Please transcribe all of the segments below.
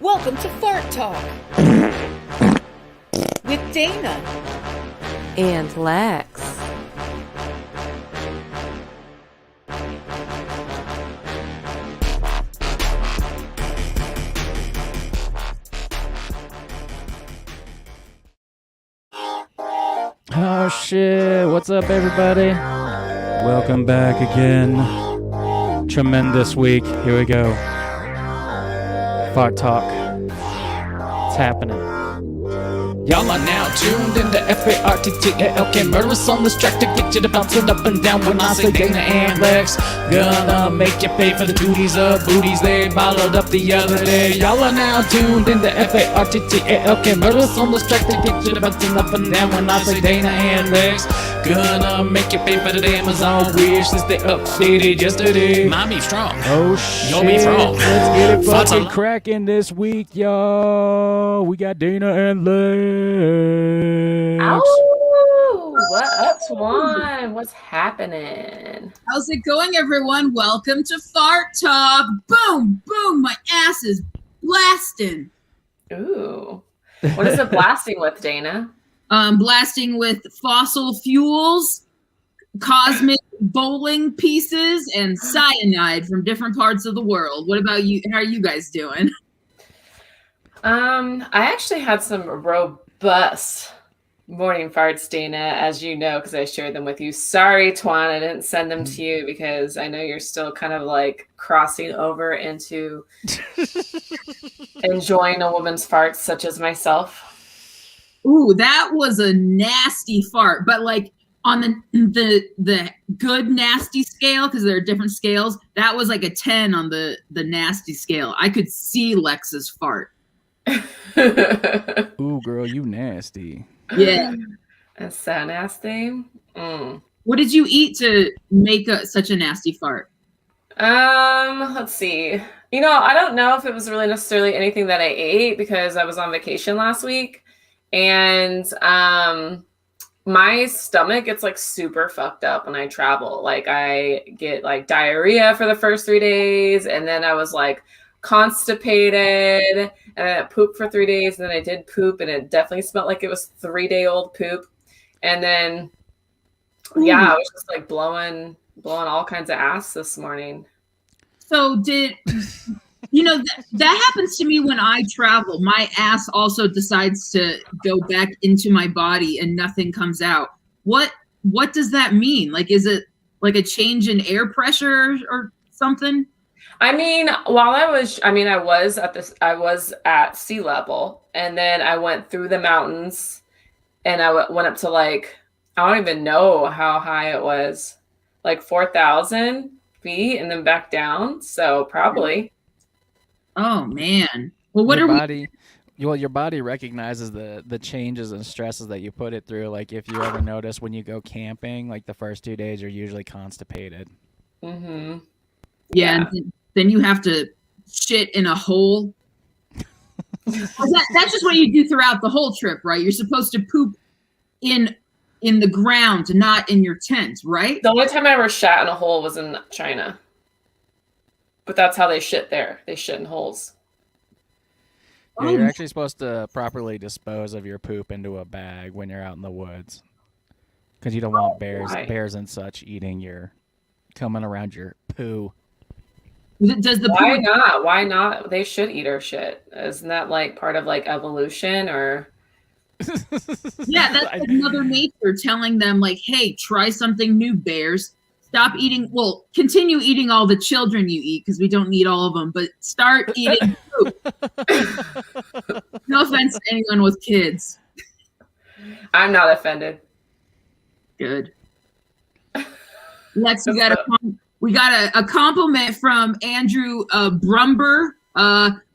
Welcome to Fart Talk with Dana and Lex. Oh shit, what's up everybody? Welcome back again. Tremendous week. Here we go. Fart Talk. It's happening. Y'all are now tuned into FARTTALK, murderous on this track to get you to bouncing up and down when I say Dana and Lex. Gonna make you pay for the duties of booties they bottled up the other day. Y'all are now tuned into FARTTALK, murderous on this track to get you to bouncing up and down when I say Dana and Lex. Gonna make you pay for the Amazon wish since they updated yesterday. Mine be strong. Oh shit. Your beef's wrong. Let's get it Farts fucking are- cracking this week, y'all. We got Dana and Lex. Oh, what up, Twan? What's happening? How's it going, everyone? Welcome to Fart Talk. Boom, boom, my ass is blasting. Ooh. What is it blasting with, Dana? Blasting with fossil fuels, cosmic bowling pieces, and cyanide from different parts of the world. What about you? How are you guys doing? I actually had some robust morning farts, Dana, as you know, because I shared them with you. Sorry, Twan, I didn't send them to you because I know you're still kind of like crossing over into enjoying a woman's farts, such as myself. Ooh, that was a nasty fart, but like on the good nasty scale, because there are different scales, that was like a 10 on the nasty scale. I could see Lex's fart. Ooh, girl, you nasty. Yeah. That's so nasty. What did you eat to make such a nasty fart? Let's see. You know, I don't know if it was really necessarily anything that I ate because I was on vacation last week. And my stomach gets like super fucked up when I travel. Like I get like diarrhea for the first 3 days, and then I was like constipated, and then I pooped for 3 days, and then I did poop, and it definitely smelled like it was 3-day-old poop. And then yeah, I was just like blowing all kinds of ass this morning. So that happens to me when I travel. My ass also decides to go back into my body and nothing comes out. What does that mean? Like, is it like a change in air pressure or something? I mean, I was at sea level, and then I went through the mountains, and I went up to like, I don't even know how high it was, like 4,000 feet, and then back down. So probably. Oh man. Well, Your body recognizes the changes and stresses that you put it through. Like if you ever notice when you go camping, like the first 2 days you're usually constipated. Mm-hmm. Yeah. And then you have to shit in a hole. That's just what you do throughout the whole trip, right? You're supposed to poop in the ground, not in your tent, right? The only time I ever shat in a hole was in China. But that's how they shit there. They shit in holes. Yeah, you're actually supposed to properly dispose of your poop into a bag when you're out in the woods, because you don't want bears and such coming around your poo. Why not? Why not? They should eat our shit. Isn't that like part of like evolution or? Yeah, that's like Mother Nature telling them like, hey, try something new, bears. Stop eating. Well, continue eating all the children you eat because we don't need all of them, but start eating poop. No offense to anyone with kids. I'm not offended. Good. Lex, we got a compliment from Andrew Brumber.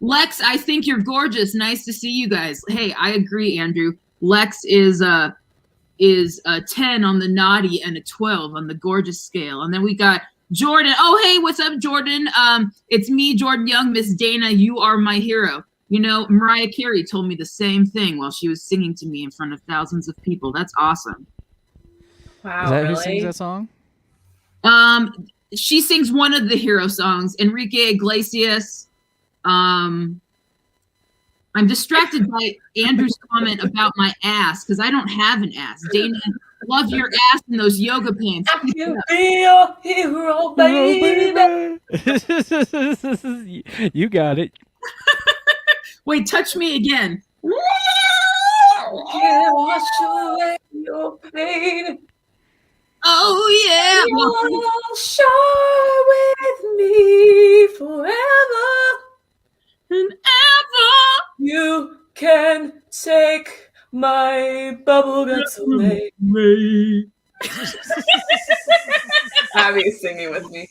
Lex, I think you're gorgeous. Nice to see you guys. Hey, I agree, Andrew. Lex is a 10 on the naughty and a 12 on the gorgeous scale. And then we got Jordan. Oh, hey, what's up, Jordan? It's me, Jordan Young. Miss Dana, you are my hero. You know, Mariah Carey told me the same thing while she was singing to me in front of thousands of people. That's awesome. Wow, Is that really? who sings that song? She sings one of the hero songs. Enrique Iglesias. I'm distracted by Andrew's comment about my ass because I don't have an ass. Dana, love your ass in those yoga pants. I can be your hero, baby. You got it. Wait, touch me again. Can't wash away your pain. Oh yeah. You'll share with me forever. And ever. You can take my bubble guts away. Abby's singing with me.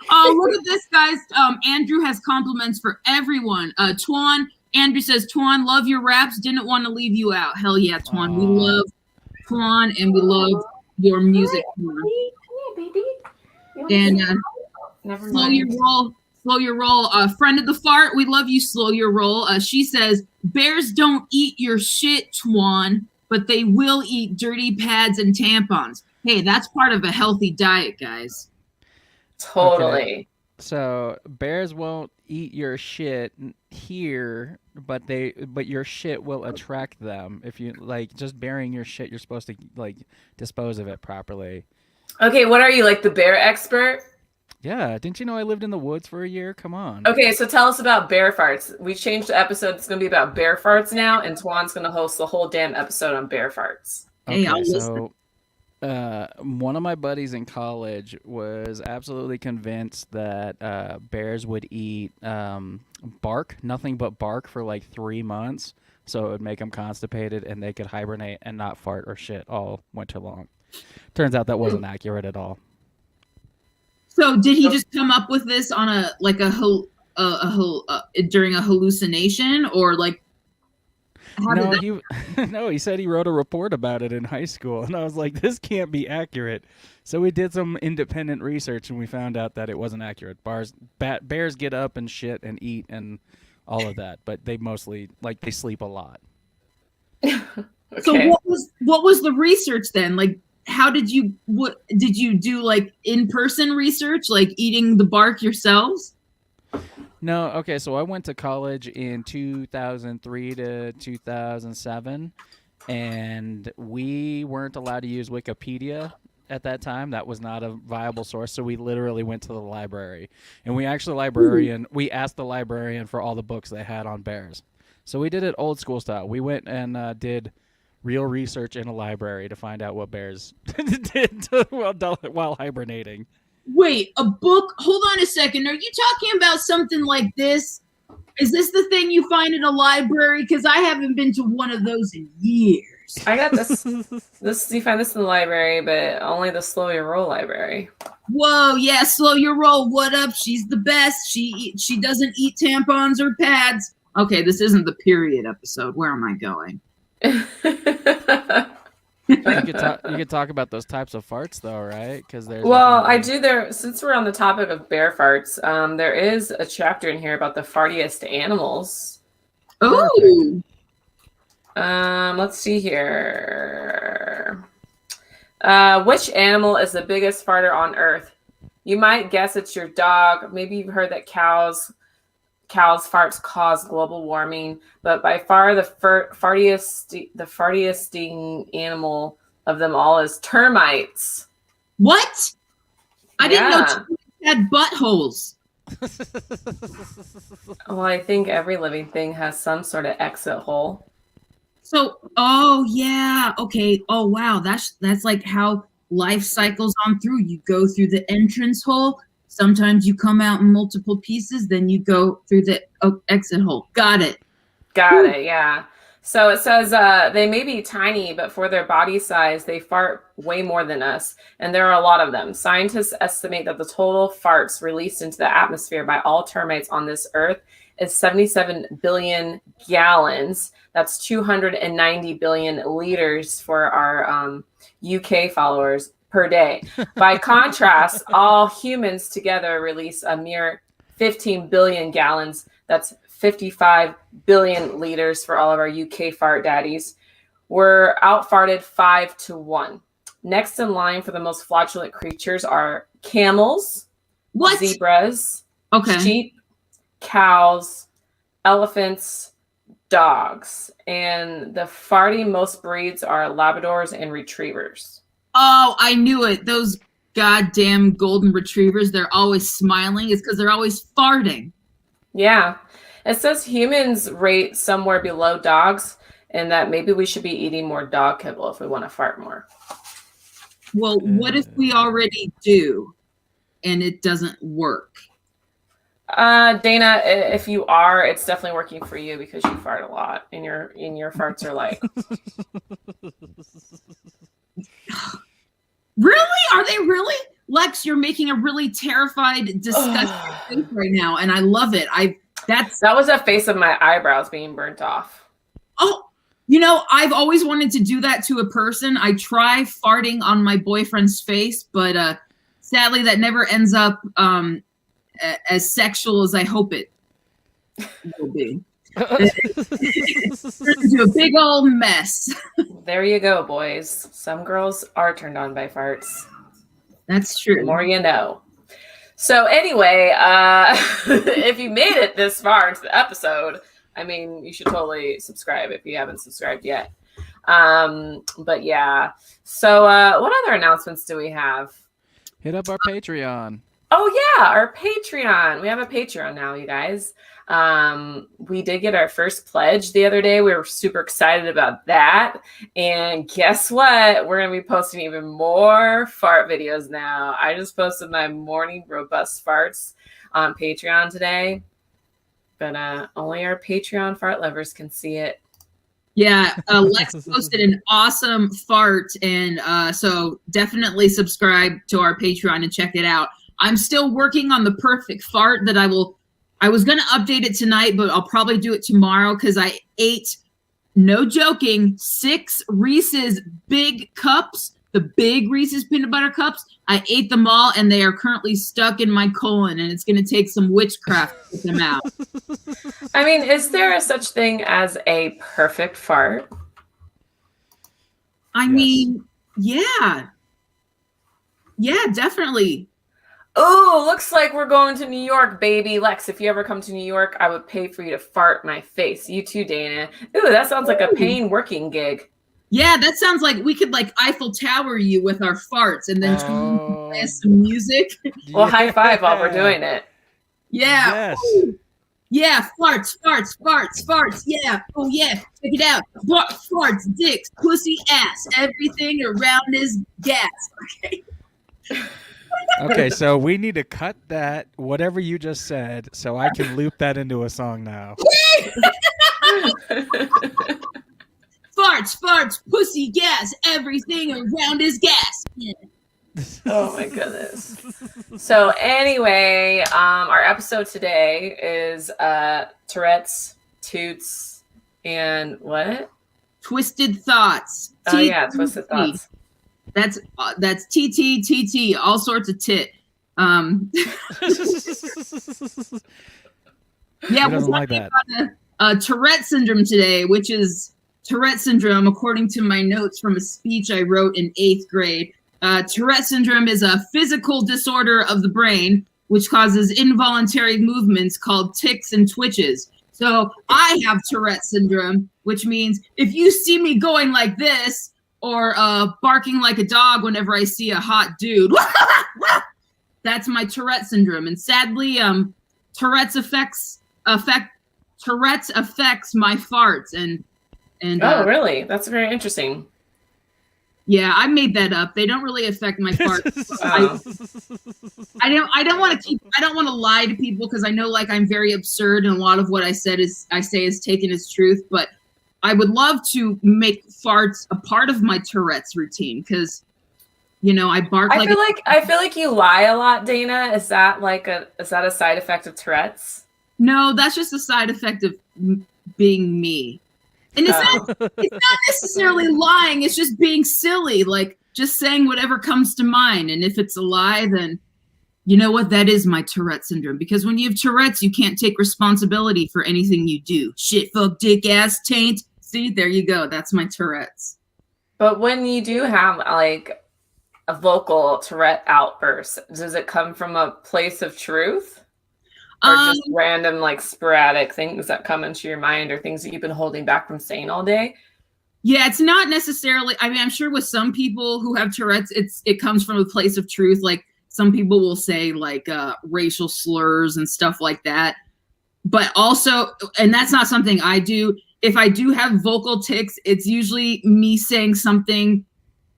Oh, look at this, guys. Andrew has compliments for everyone. Twan, Andrew says, Twan, love your raps. Didn't want to leave you out. Hell yeah, Twan. We love Twan and we love your music. Come here, baby. And Never slow mind. your roll. Slow your roll. Friend of the fart, we love you. Slow your roll. She says, bears don't eat your shit, Twan, but they will eat dirty pads and tampons. Hey, that's part of a healthy diet, guys. Totally. Okay. So bears won't eat your shit here, but your shit will attract them. If you like just burying your shit, you're supposed to like dispose of it properly. Okay, what are you, like the bear expert? Yeah, didn't you know I lived in the woods for a year? Come on. Okay, so tell us about bear farts. We changed the episode. It's going to be about bear farts now, and Twan's going to host the whole damn episode on bear farts. Hey, I'll Okay, listen. so one of my buddies in college was absolutely convinced that bears would eat bark, nothing but bark, for like 3 months, so it would make them constipated and they could hibernate and not fart or shit all winter long. Turns out that wasn't accurate at all. So did he just come up with this on during a hallucination, or like? How No, did that- he said he wrote a report about it in high school, and I was like, this can't be accurate. So we did some independent research, and we found out that it wasn't accurate. Bears get up and shit and eat and all of that, but they mostly they sleep a lot. Okay. So what was the research then? Like, what did you do? Like in-person research, like eating the bark yourselves? No, okay, so I went to college in 2003 to 2007, and we weren't allowed to use Wikipedia at that time. That was not a viable source, so we literally went to the library. And we asked the librarian for all the books they had on bears. So we did it old school style. We went and did real research in a library to find out what bears did while hibernating. Wait, a book? Hold on a second. Are you talking about something like this? Is this the thing you find in a library? Because I haven't been to one of those in years. I got this. You find this in the library, but only the Slow Your Roll library. Whoa, yeah, slow your roll. What up? She's the best. She doesn't eat tampons or pads. Okay, this isn't the period episode. Where am I going? You could talk about those types of farts, though, right? Because there's I do there. Since we're on the topic of bear farts, there is a chapter in here about the fartiest animals. Oh, Let's see here. Which animal is the biggest farter on Earth? You might guess it's your dog. Maybe you've heard that cows' farts cause global warming, but by far the fartiest animal of them all is termites. what? I didn't know Yeah. termites had buttholes. Well, I think every living thing has some sort of exit hole. So, oh yeah, okay. Oh wow, that's like how life cycles on through. You go through the entrance hole. Sometimes you come out in multiple pieces, then you go through the exit hole. Got it. Got it, yeah. So it says they may be tiny, but for their body size, they fart way more than us. And there are a lot of them. Scientists estimate that the total farts released into the atmosphere by all termites on this earth is 77 billion gallons. That's 290 billion liters for our UK followers per day. By contrast, all humans together release a mere 15 billion gallons. That's 55 billion liters for all of our UK fart daddies. We're out-farted 5-1. Next in line for the most flatulent creatures are camels, What? zebras, Okay. sheep, cows, elephants, dogs, and the farting most breeds are Labradors and Retrievers. Oh, I knew it. Those goddamn golden retrievers, they're always smiling. It's because they're always farting. Yeah. It says humans rate somewhere below dogs, and that maybe we should be eating more dog kibble if we want to fart more. Well, what if we already do and it doesn't work? Dana, if you are, it's definitely working for you because you fart a lot and your farts are like. Really? Are they really? Lex, you're making a really terrified, disgusted face right now, and I love it. That was a face of my eyebrows being burnt off. Oh, I've always wanted to do that to a person. I try farting on my boyfriend's face, but sadly that never ends up as sexual as I hope it will be. It turns into a big old mess. There you go, boys. Some girls are turned on by farts. That's true. The more you know. So anyway, if you made it this far into the episode, I mean, you should totally subscribe if you haven't subscribed yet. But yeah. So what other announcements do we have? Hit up our Patreon. Oh yeah, our Patreon. We have a Patreon now, you guys. We did get our first pledge the other day. We were super excited about that. And guess what? We're going to be posting even more fart videos now. I just posted my morning robust farts on Patreon today. But only our Patreon fart lovers can see it. Yeah, Lex posted an awesome fart. And so definitely subscribe to our Patreon and check it out. I'm still working on the perfect fart that I was going to update it tonight, but I'll probably do it tomorrow because I ate, no joking, 6 Reese's big cups, the big Reese's peanut butter cups. I ate them all, and they are currently stuck in my colon, and it's going to take some witchcraft to get them out. I mean, is there a such thing as a perfect fart? I mean, yeah. Yeah, definitely. Oh, looks like we're going to New York, baby. Lex, if you ever come to New York, I would pay for you to fart my face. You too, Dana. Ooh, that sounds like a paying working gig. Yeah, that sounds like we could like Eiffel Tower you with our farts and then play us some music. Well, high five while we're doing it. Yeah. Yes. Ooh. Yeah, farts. Yeah. Oh, yeah. Check it out. Farts, dicks, pussy, ass. Everything around is gas. Okay. Okay, so we need to cut that, whatever you just said, so I can loop that into a song now. Farts, pussy, gas. Everything around is gas. Yeah. Oh my goodness. So anyway, our episode today is Tourette's, Toots, and what? Twisted Thoughts. Oh yeah, Twisted Thoughts. That's TT, all sorts of tit. Yeah, we're like talking that. about Tourette Syndrome today, which is Tourette Syndrome, according to my notes from a speech I wrote in 8th grade. Tourette Syndrome is a physical disorder of the brain, which causes involuntary movements called tics and twitches. So I have Tourette Syndrome, which means if you see me going like this, or barking like a dog whenever I see a hot dude. That's my Tourette syndrome. And sadly, Tourette's affects my farts. And oh, really? That's very interesting. Yeah, I made that up. They don't really affect my farts. I don't want to lie to people because I know like I'm very absurd and a lot of what I say is taken as truth, but I would love to make farts a part of my Tourette's routine because, I bark like. I feel like you lie a lot, Dana. Is that a side effect of Tourette's? No, that's just a side effect of being me, and it's not necessarily lying. It's just being silly, like just saying whatever comes to mind. And if it's a lie, then you know what? That is my Tourette syndrome. Because when you have Tourette's, you can't take responsibility for anything you do. Shit, fuck, dick, ass, taint. See, there you go. That's my Tourette's. But when you do have like a vocal Tourette outburst, does it come from a place of truth? Or just random, like, sporadic things that come into your mind or things that you've been holding back from saying all day? Yeah, it's not necessarily, I mean, I'm sure with some people who have Tourette's, it comes from a place of truth. Like, some people will say, like, racial slurs and stuff like that. But also, and that's not something I do. If I do have vocal tics, it's usually me saying something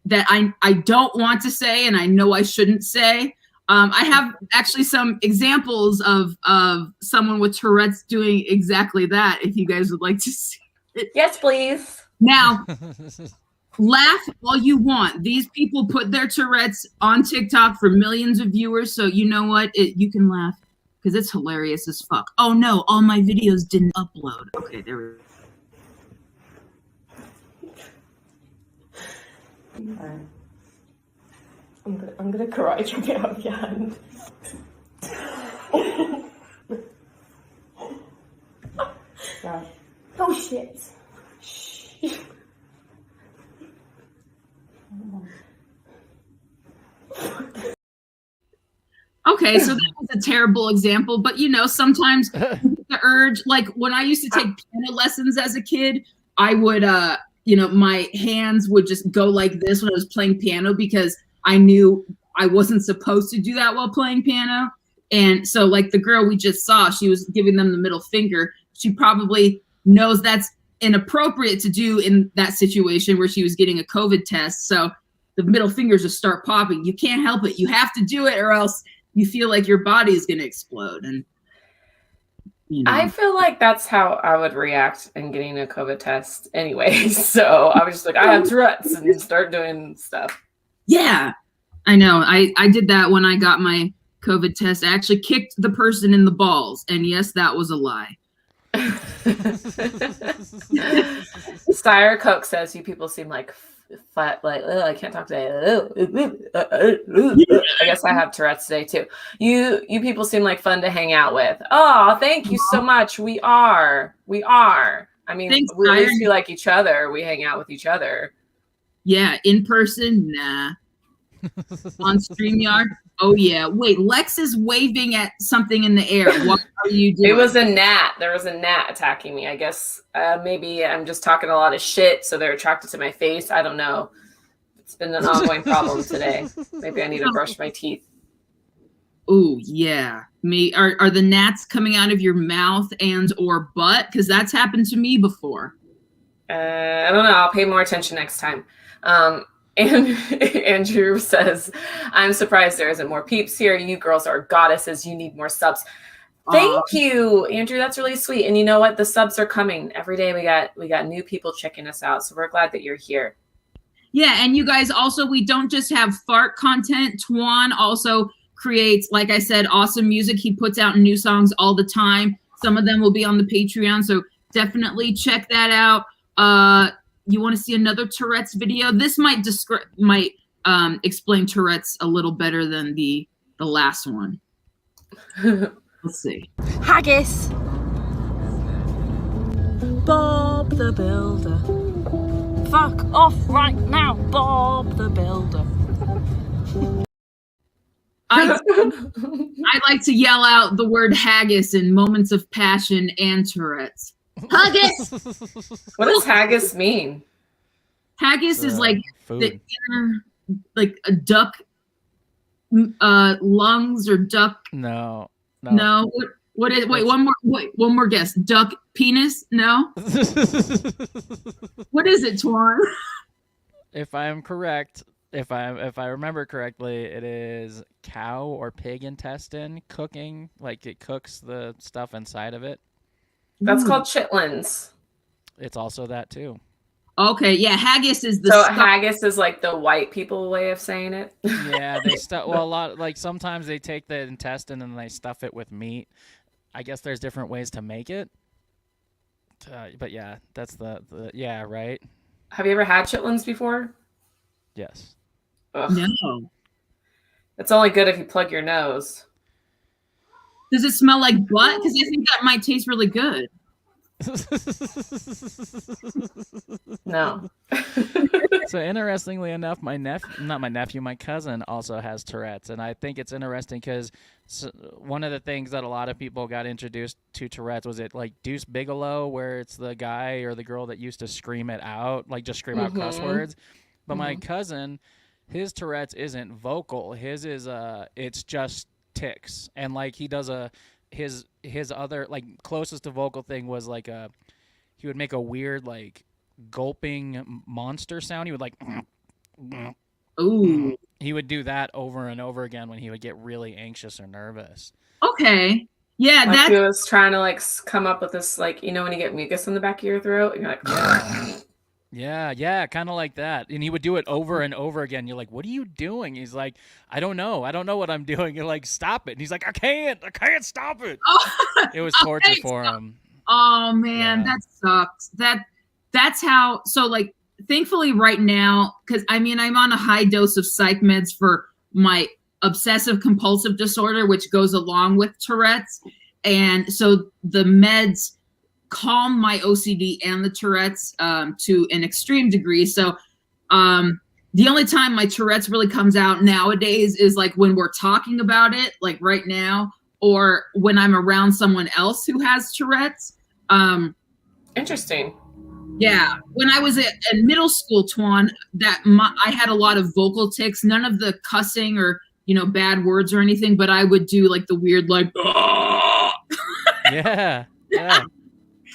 that I don't want to say and I know I shouldn't say. I have actually some examples of someone with Tourette's doing exactly that, if you guys would like to see it. Yes, please. Now, laugh all you want. These people put their Tourette's on TikTok for millions of viewers, so you know what? You can laugh because it's hilarious as fuck. Oh no, all my videos didn't upload. Okay, there we go. I'm gonna karate chop it out of your hand. Right. Oh shit. Shh. Okay, so that was a terrible example, but you know, sometimes the urge, like when I used to take piano lessons as a kid, I would, you know, my hands would just go like this when I was playing piano because I knew I wasn't supposed to do that while playing piano. And so like the girl we just saw, she was giving them the middle finger. She probably knows that's inappropriate to do in that situation where she was getting a COVID test. So the middle fingers just start popping. You can't help it. You have to do it or else you feel like your body is going to explode. And you know. I feel like that's how I would react in getting a COVID test anyway. So I was just like, I have Tourette's and start doing stuff. Yeah, I know. I did that when I got my COVID test. I actually kicked the person in the balls. And yes, that was a lie. Styre Coke says you people seem like fat, like I can't talk today. I guess I have Tourette's today too. You people seem like fun to hang out with. Oh, thank you so much. We are. I mean, Thanks, we at least feel like each other. We hang out with each other. Yeah, in person, nah. On StreamYard, oh yeah. Wait, Lex is waving at something in the air. What are you doing? It was a gnat. There was a gnat attacking me. I guess maybe I'm just talking a lot of shit, so they're attracted to my face. I don't know. It's been an ongoing problem today. Maybe I need to brush my teeth. Oh yeah. Are the gnats coming out of your mouth and or butt? Because that's happened to me before. I don't know. I'll pay more attention next time. And Andrew says, I'm surprised there isn't more peeps here. You girls are goddesses. You need more subs. Thank you, Andrew. That's really sweet. And you know what? The subs are coming. Every day we got new people checking us out. So we're glad that you're here. Yeah, and you guys also, we don't just have fart content. Twan also creates, like I said, awesome music. He puts out new songs all the time. Some of them will be on the Patreon. So definitely check that out. You want to see another Tourette's video? This might explain Tourette's a little better than the last one. Let's see. Haggis. Bob the Builder. Fuck off right now, Bob the Builder. I like to yell out the word haggis in moments of passion and Tourette's. Haggis! What does haggis mean? Haggis is like food. the inner, like a duck lungs or duck. No. No. What is? Wait, one more guess. Duck penis? No. What is it, Twan? If I am correct, if I remember correctly, it is cow or pig intestine cooking. Like it cooks the stuff inside of it. That's called chitlins. It's also that too. Okay, yeah, haggis is the So haggis is like the white people way of saying it. Yeah, they stuff. Well, a lot like sometimes they take the intestine and they stuff it with meat. I guess there's different ways to make it. But yeah, that's the yeah, right. Have you ever had chitlins before? Yes. Ugh. No. It's only good if you plug your nose. Does it smell like butt? Because I think that might taste really good. No. So interestingly enough, my cousin also has Tourette's, and I think it's interesting because one of the things that a lot of people got introduced to Tourette's was it like Deuce Bigelow, where it's the guy or the girl that used to scream it out, like just scream out cuss words. But my cousin, his Tourette's isn't vocal. His is it's just tics, and like he does his other like closest to vocal thing was like he would make a weird like gulping monster sound. He would like Ooh. He would do that over and over again when he would get really anxious or nervous. Okay. Yeah, Like that's he was trying to like come up with this, like, you know, when you get mucus in the back of your throat, and you're like, Yeah, kind of like that. And he would do it over and over again. You're like, what are you doing? He's like, I don't know what I'm doing. You're like, stop it. And he's like, I can't stop it. It was torture for him. Oh man, that sucks. That's how. So like, thankfully, right now, because I mean, I'm on a high dose of psych meds for my obsessive compulsive disorder, which goes along with Tourette's, and so the meds calm my OCD and the Tourette's to an extreme degree. So the only time my Tourette's really comes out nowadays is like when we're talking about it, like right now, or when I'm around someone else who has Tourette's. interesting. Yeah, when I was in middle school, Twan, I had a lot of vocal tics, none of the cussing or, you know, bad words or anything, but I would do like the weird like Yeah.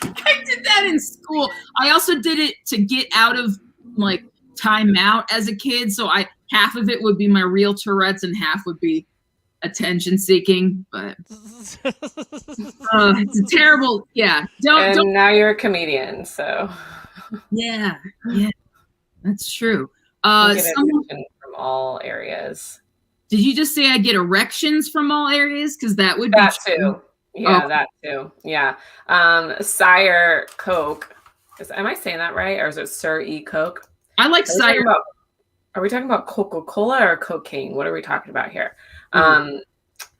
I did that in school. I also did it to get out of like timeout as a kid. So half of it would be my real Tourette's and half would be attention seeking. But it's a terrible. Yeah. Don't. Now you're a comedian, so Yeah. That's true. you get attention from all areas. Did you just say I get erections from all areas? Because that would That be true. too. Yeah, Oh. that too. Yeah. Sire Coke. Am I saying that right? Or is it Sir E Coke? I like cider. Are we talking about Coca-Cola or cocaine? What are we talking about here? Mm-hmm.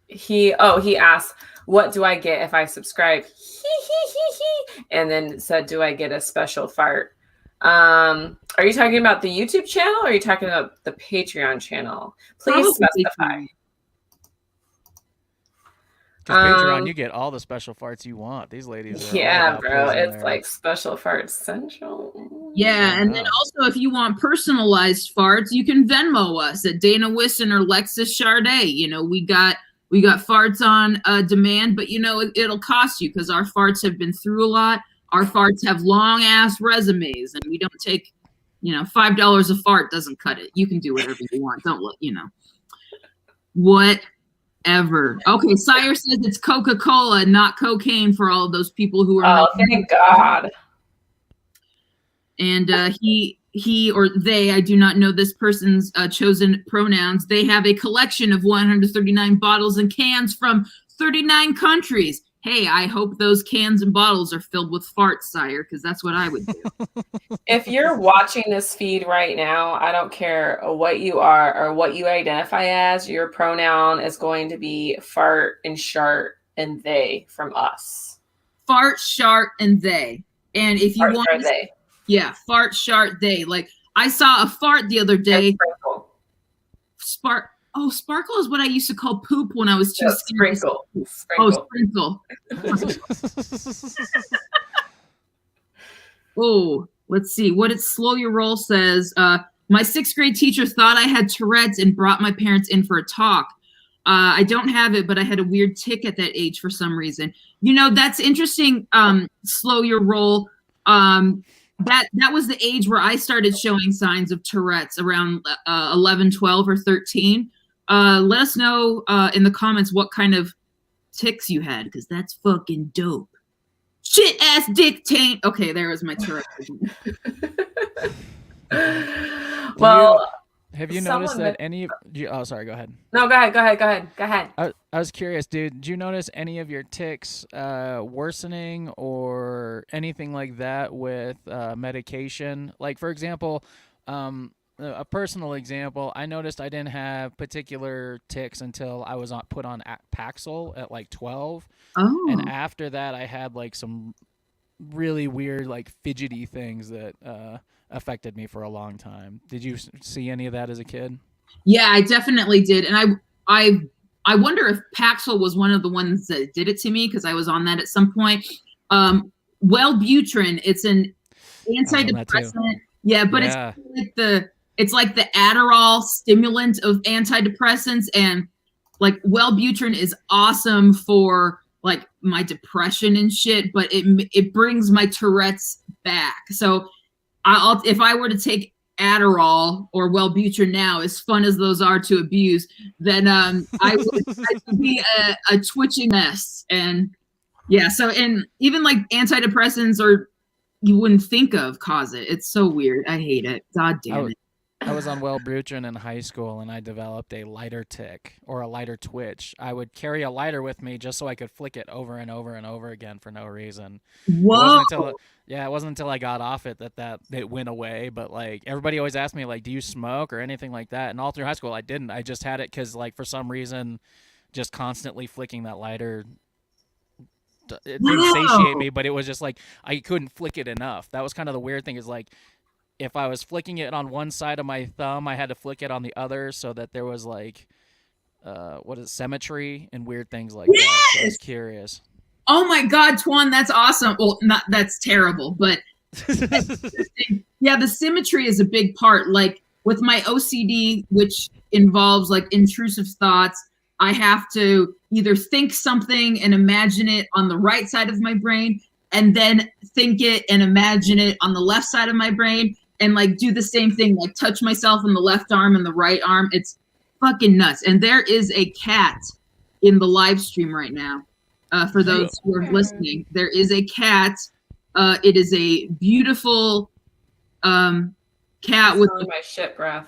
He asked, what do I get if I subscribe? And then said, do I get a special fart? Are you talking about the YouTube channel or are you talking about the Patreon channel? Please specify. Because Patreon, you get all the special farts you want. These ladies are all about bro. pleasing It's their- like special fart central. Yeah, and then also if you want personalized farts, you can Venmo us at Dana Wisson or Lexus Charday. You know, we got farts on demand, but you know it'll cost you because our farts have been through a lot. Our farts have long ass resumes, and we don't take, you know, $5 a fart doesn't cut it. You can do whatever you want. Don't look, you know, whatever. Okay, Sire says it's Coca-Cola, not cocaine for all of those people who are. Oh, thank God. And he or they, I do not know this person's chosen pronouns. They have a collection of 139 bottles and cans from 39 countries. Hey, I hope those cans and bottles are filled with farts, Sire, because that's what I would do. If you're watching this feed right now, I don't care what you are or what you identify as, your pronoun is going to be fart and shart and they from us. Fart, shart, and they. And if you Fart, want, shart, they. Yeah, fart, shart, they. Like I saw a fart the other day. Sparkle is what I used to call poop when I was too scared. Sprinkle. Oh, sprinkle. Oh, let's see. What did Slow Your Roll says? My 6th grade teacher thought I had Tourette's and brought my parents in for a talk. I don't have it, but I had a weird tic at that age for some reason. You know, that's interesting. Slow Your Roll. That was the age where I started showing signs of Tourette's around 11, 12, or 13. Let us know in the comments what kind of tics you had, because that's fucking dope. Shit ass dick taint. Okay, there was my Tourette. Well, have you noticed that any of you? Oh, sorry. Go ahead. No, go ahead. I was curious, dude. Did you notice any of your tics worsening or anything like that with medication? Like, for example, a personal example, I noticed I didn't have particular tics until I was put on Paxil at like 12. Oh. And after that, I had like some really weird, like fidgety things that affected me for a long time. Did you see any of that as a kid? Yeah, I definitely did, and I wonder if Paxil was one of the ones that did it to me because I was on that at some point. Wellbutrin, it's an antidepressant. Yeah, but it's like the Adderall stimulant of antidepressants, and like Wellbutrin is awesome for like my depression and shit, but it brings my Tourette's back. So if I were to take Adderall or Wellbutrin now, as fun as those are to abuse, then I would be a twitching mess. And yeah, so and even like antidepressants or you wouldn't think of cause it. It's so weird. I hate it. God damn it. I was on Wellbutrin in high school, and I developed a lighter tick or a lighter twitch. I would carry a lighter with me just so I could flick it over and over and over again for no reason. Whoa! It wasn't until I got off it that it went away. But like everybody always asked me, like, do you smoke or anything like that? And all through high school, I didn't. I just had it because, like, for some reason, just constantly flicking that lighter, it didn't satiate me. But it was just like I couldn't flick it enough. That was kind of the weird thing. Is like, if I was flicking it on one side of my thumb, I had to flick it on the other so that there was like, symmetry and weird things like that. So I was curious. Oh my God, Twan, that's awesome. Well, that's terrible, but that's interesting. Yeah, the symmetry is a big part. Like with my OCD, which involves like intrusive thoughts, I have to either think something and imagine it on the right side of my brain, and then think it and imagine it on the left side of my brain. And like do the same thing, like touch myself in the left arm and the right arm. It's fucking nuts. And there is a cat in the live stream right now. For those who are listening, there is a cat. It is a beautiful cat with my shit breath.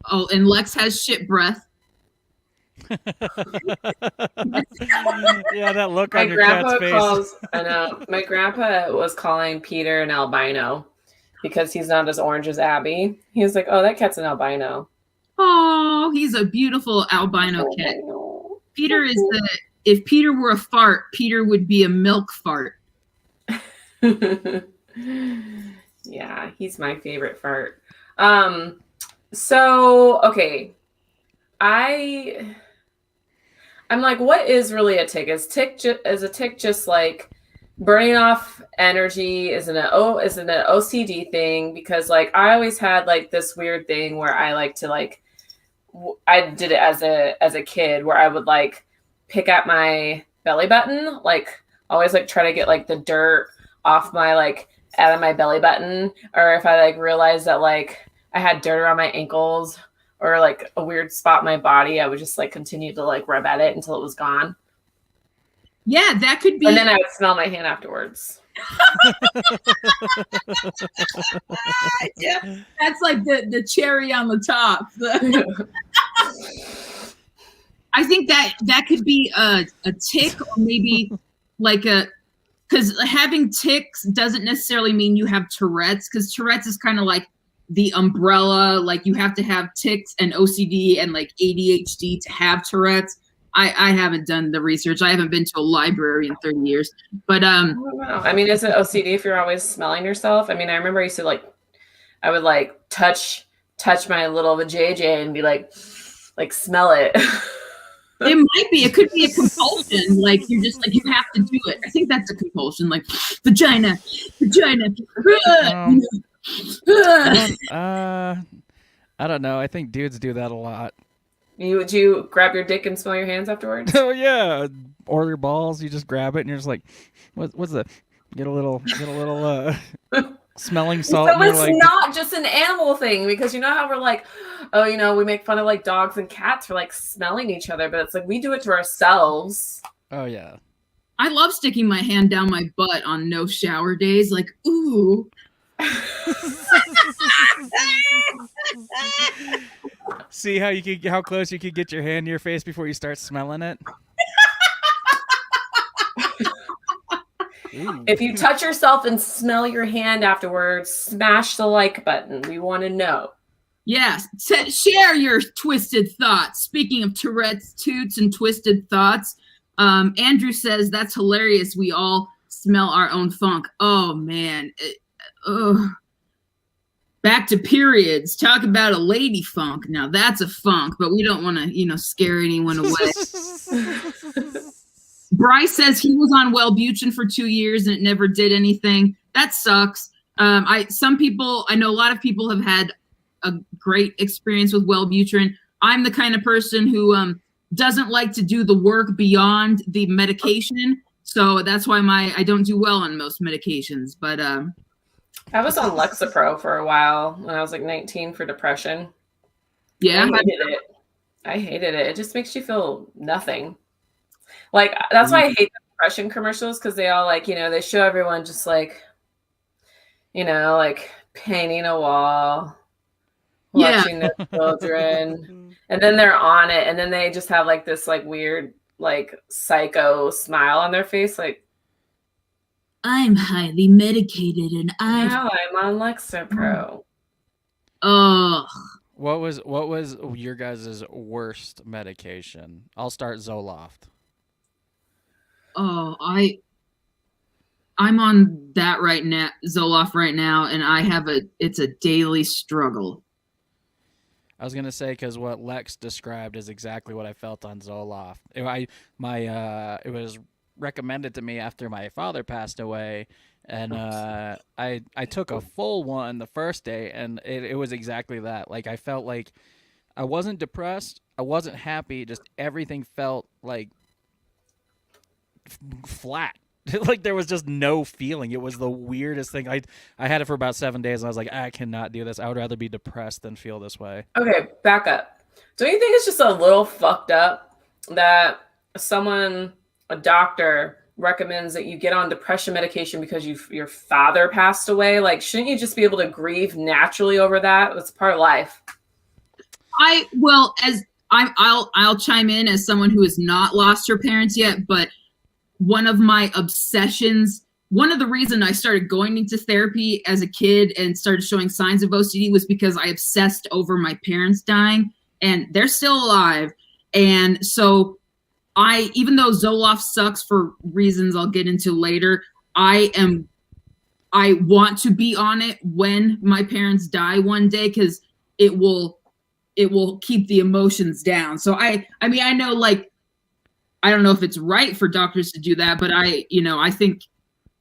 Oh, and Lex has shit breath. Yeah, that look on your cat's face. I know. My grandpa was calling Peter an albino because he's not as orange as Abby. He was like, "Oh, that cat's an albino." Oh, he's a beautiful albino cat. Peter is if Peter were a fart, Peter would be a milk fart. Yeah, he's my favorite fart. So okay. I'm like, what is really a tick? Is a tick just like burning off energy? Is it an OCD thing? Because like I always had like this weird thing where I like to like I did it as a kid where I would like pick at my belly button, like always like try to get like the dirt off my like out of my belly button, or if I like realized that like I had dirt around my ankles or like a weird spot in my body, I would just like continue to like rub at it until it was gone. Yeah, that could be. And then I would smell my hand afterwards. Yeah, that's like the cherry on the top. I think that could be a tick, or maybe like because having ticks doesn't necessarily mean you have Tourette's, because Tourette's is kind of like the umbrella, like you have to have tics and OCD and like ADHD to have Tourette's. I haven't done the research. I haven't been to a library in 30 years. But I mean, is it OCD if you're always smelling yourself? I mean, I remember I used to like, I would like touch my little vajayjay and be like smell it. It might be. It could be a compulsion. Like you just like you have to do it. I think that's a compulsion. Like vagina. I don't know. I think dudes do that a lot. Would you grab your dick and smell your hands afterwards? Oh yeah, or your balls. You just grab it and you're just like, what's the? Get a little smelling salt. So it's like, not just an animal thing, because you know how we're like, oh, you know, we make fun of like dogs and cats for like smelling each other, but it's like we do it to ourselves. Oh yeah. I love sticking my hand down my butt on no shower days. Like, ooh. See how close you could get your hand to your face before you start smelling it. If you touch yourself and smell your hand afterwards, smash the like button. We want to know. Yes, share your twisted thoughts. Speaking of Tourette's, Toots, and twisted thoughts, Andrew says that's hilarious. We all smell our own funk. Oh man. Back to periods. Talk about a lady funk. Now that's a funk, but we don't want to, scare anyone away. Bryce says he was on Wellbutrin for 2 years and it never did anything. That sucks. I know a lot of people have had a great experience with Wellbutrin. I'm the kind of person who doesn't like to do the work beyond the medication. So that's why I don't do well on most medications. But I was on Lexapro for a while when I was like 19 for depression. Yeah. I hated it. It just makes you feel nothing. Like, that's why I hate the depression commercials, because they all they show everyone just like painting a wall, watching their children, and then they're on it, and then they just have like this like weird like psycho smile on their face, like, I'm highly medicated and now I'm on Lexapro. Oh. What was your guys' worst medication? I'll start Zoloft. Oh, I'm on that right now, Zoloft right now, and it's a daily struggle. I was gonna say, because what Lex described is exactly what I felt on Zoloft. It was recommended to me after my father passed away, and I took a full one the first day, and it was exactly that. Like, I felt like I wasn't depressed, I wasn't happy, just everything felt like flat. Like, there was just no feeling. It was the weirdest thing. I had it for about 7 days, and I was like, I cannot do this. I would rather be depressed than feel this way. Okay, back up. Don't you think it's just a little fucked up that a doctor recommends that you get on depression medication because your father passed away? Like, shouldn't you just be able to grieve naturally over that? It's part of life. I'll chime in as someone who has not lost her parents yet, but one of my obsessions, one of the reasons I started going into therapy as a kid and started showing signs of OCD was because I obsessed over my parents dying, and they're still alive. And so even though Zoloft sucks for reasons I'll get into later, I want to be on it when my parents die one day, because it will keep the emotions down. So I know, like, I don't know if it's right for doctors to do that, but I think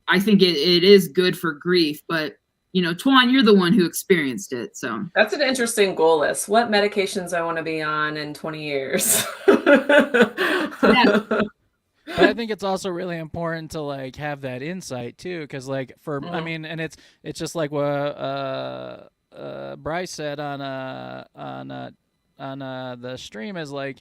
it is good for grief. But Twan, you're the one who experienced it, so that's an interesting goal list. What medications I want to be on in 20 years? Yeah. But I think it's also really important to like have that insight too, because like I mean, and it's just like what Bryce said on the stream is like,